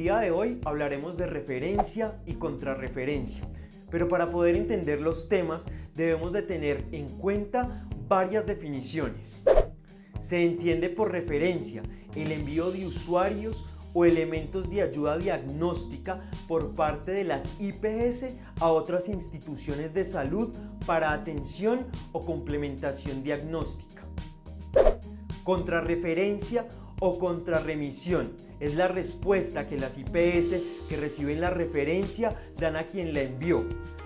día de hoy hablaremos de referencia y contrarreferencia, pero para poder entender los temas debemos de tener en cuenta varias definiciones. Se entiende por referencia el envío de usuarios o elementos de ayuda diagnóstica por parte de las IPS a otras instituciones de salud para atención o complementación diagnóstica. Contrarreferencia o contrarremisión es la respuesta que las IPS que reciben la referencia dan a quien la envió.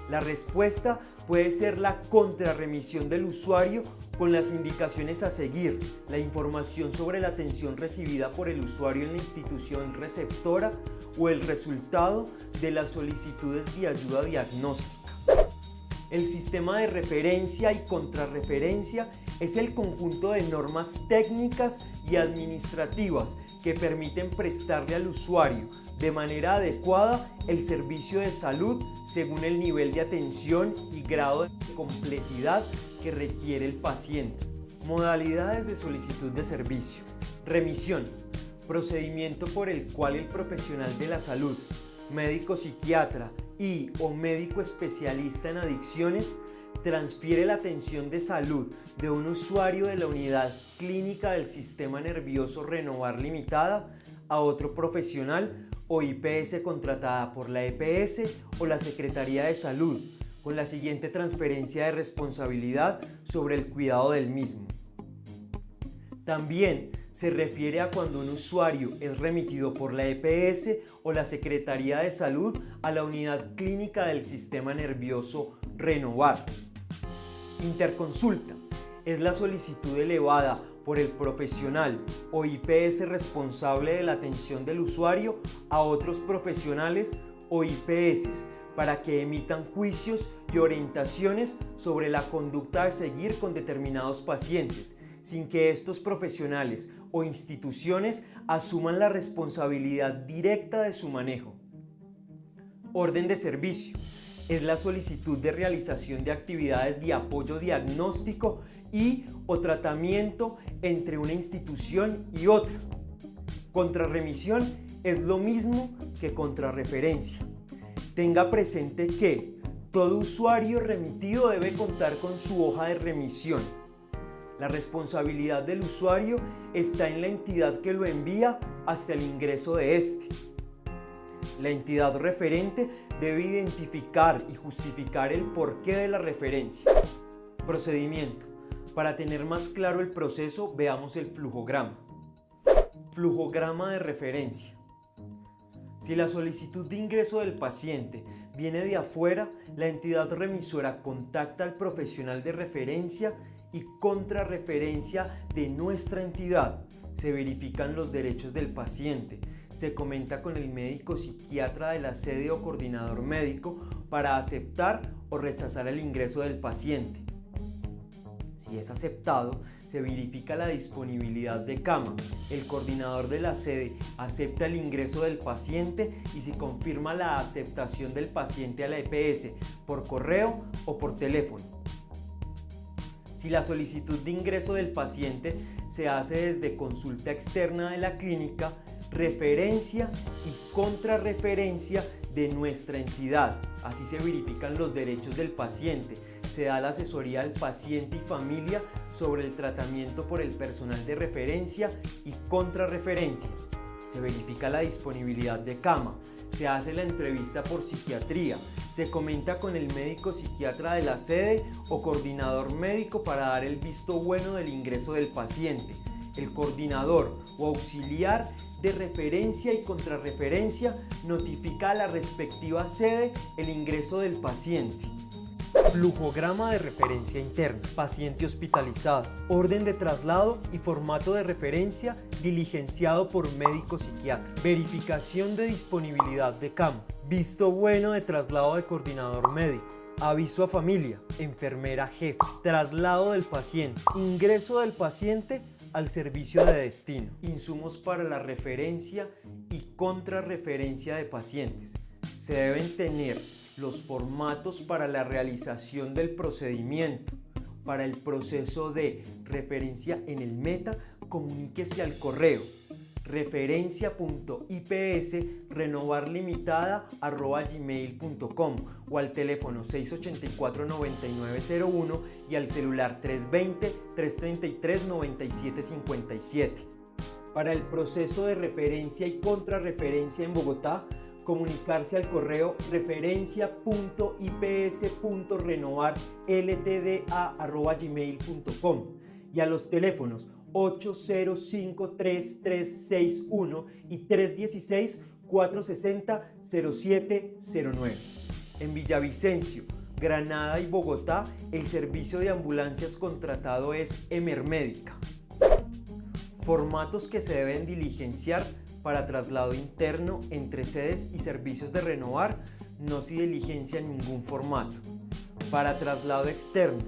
La respuesta puede ser la contrarremisión del usuario con las indicaciones a seguir, la información sobre la atención recibida por el usuario en la institución receptora o el resultado de las solicitudes de ayuda diagnóstica. El sistema de referencia y contrarreferencia es el conjunto de normas técnicas y administrativas que permiten prestarle al usuario de manera adecuada el servicio de salud según el nivel de atención y grado de complejidad que requiere el paciente. Modalidades de solicitud de servicio. Remisión. Procedimiento por el cual el profesional de la salud, médico psiquiatra o médico especialista en adicciones, transfiere la atención de salud de un usuario de la unidad clínica del Sistema Nervioso Renovar Limitada a otro profesional o IPS contratada por la EPS o la Secretaría de Salud, con la siguiente transferencia de responsabilidad sobre el cuidado del mismo. También se refiere a cuando un usuario es remitido por la EPS o la Secretaría de Salud a la unidad clínica del Sistema Nervioso Renovar. Interconsulta es la solicitud elevada por el profesional o IPS responsable de la atención del usuario a otros profesionales o IPS para que emitan juicios y orientaciones sobre la conducta a seguir con determinados pacientes, sin que estos profesionales o instituciones asuman la responsabilidad directa de su manejo. Orden de servicio es la solicitud de realización de actividades de apoyo diagnóstico o tratamiento entre una institución y otra. Contrarremisión es lo mismo que contrarreferencia. Tenga presente que todo usuario remitido debe contar con su hoja de remisión. La responsabilidad del usuario está en la entidad que lo envía hasta el ingreso de este. La entidad referente debe identificar y justificar el porqué de la referencia. Procedimiento. Para tener más claro el proceso, veamos el flujograma. Flujograma de referencia. Si la solicitud de ingreso del paciente viene de afuera, la entidad remisora contacta al profesional de referencia y contrarreferencia de nuestra entidad. Se verifican los derechos del paciente. Se comenta con el médico psiquiatra de la sede o coordinador médico para aceptar o rechazar el ingreso del paciente. Si es aceptado, se verifica la disponibilidad de cama. El coordinador de la sede acepta el ingreso del paciente y se confirma la aceptación del paciente a la EPS por correo o por teléfono. Si la solicitud de ingreso del paciente se hace desde consulta externa de la clínica, referencia y contrarreferencia de nuestra entidad. Así se verifican los derechos del paciente. Se da la asesoría al paciente y familia sobre el tratamiento por el personal de referencia y contrarreferencia. Se verifica la disponibilidad de cama. Se hace la entrevista por psiquiatría. Se comenta con el médico psiquiatra de la sede o coordinador médico para dar el visto bueno del ingreso del paciente. El coordinador o auxiliar de referencia y contrarreferencia notifica a la respectiva sede el ingreso del paciente. Flujograma de referencia interna. Paciente hospitalizado. Orden de traslado y formato de referencia diligenciado por médico psiquiatra. Verificación de disponibilidad de cama. Visto bueno de traslado de coordinador médico. Aviso a familia. Enfermera jefe. Traslado del paciente. Ingreso del paciente al servicio de destino. Insumos para la referencia y contrarreferencia de pacientes. Se deben tener los formatos para la realización del procedimiento. Para el proceso de referencia en el meta, comuníquese al correo referencia.ips@gmail.com o al teléfono 684-9901 y al celular 320-333-9757. Para el proceso de referencia y contrarreferencia en Bogotá, comunicarse al correo referencia.ips.renovarltda@gmail.com y a los teléfonos 805-3361 y 316-460-0709. En Villavicencio, Granada y Bogotá, el servicio de ambulancias contratado es Emermédica. Formatos que se deben diligenciar para traslado interno entre sedes y servicios de Renovar: no se diligencia ningún formato. Para traslado externo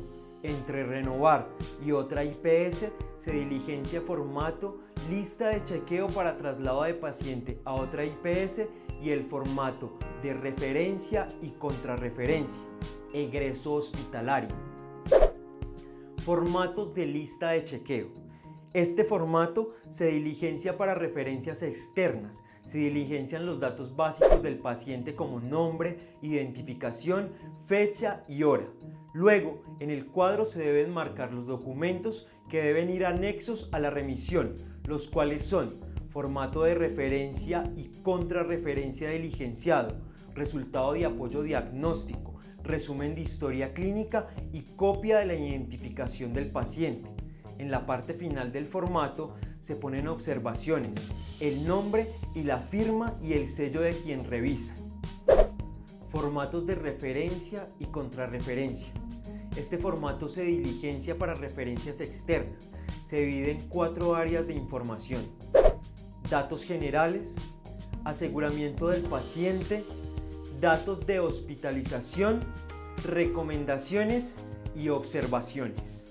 entre Renovar y otra IPS se diligencia formato lista de chequeo para traslado de paciente a otra IPS y el formato de referencia y contrarreferencia, egreso hospitalario. Formatos de lista de chequeo. Este formato se diligencia para referencias externas. Se diligencian los datos básicos del paciente como nombre, identificación, fecha y hora. Luego, en el cuadro se deben marcar los documentos que deben ir anexos a la remisión, los cuales son formato de referencia y contrarreferencia diligenciado, resultado de apoyo diagnóstico, resumen de historia clínica y copia de la identificación del paciente. En la parte final del formato se ponen observaciones, el nombre y la firma y el sello de quien revisa. Formatos de referencia y contrarreferencia. Este formato se diligencia para referencias externas. Se divide en 4 áreas de información: datos generales, aseguramiento del paciente, datos de hospitalización, recomendaciones y observaciones.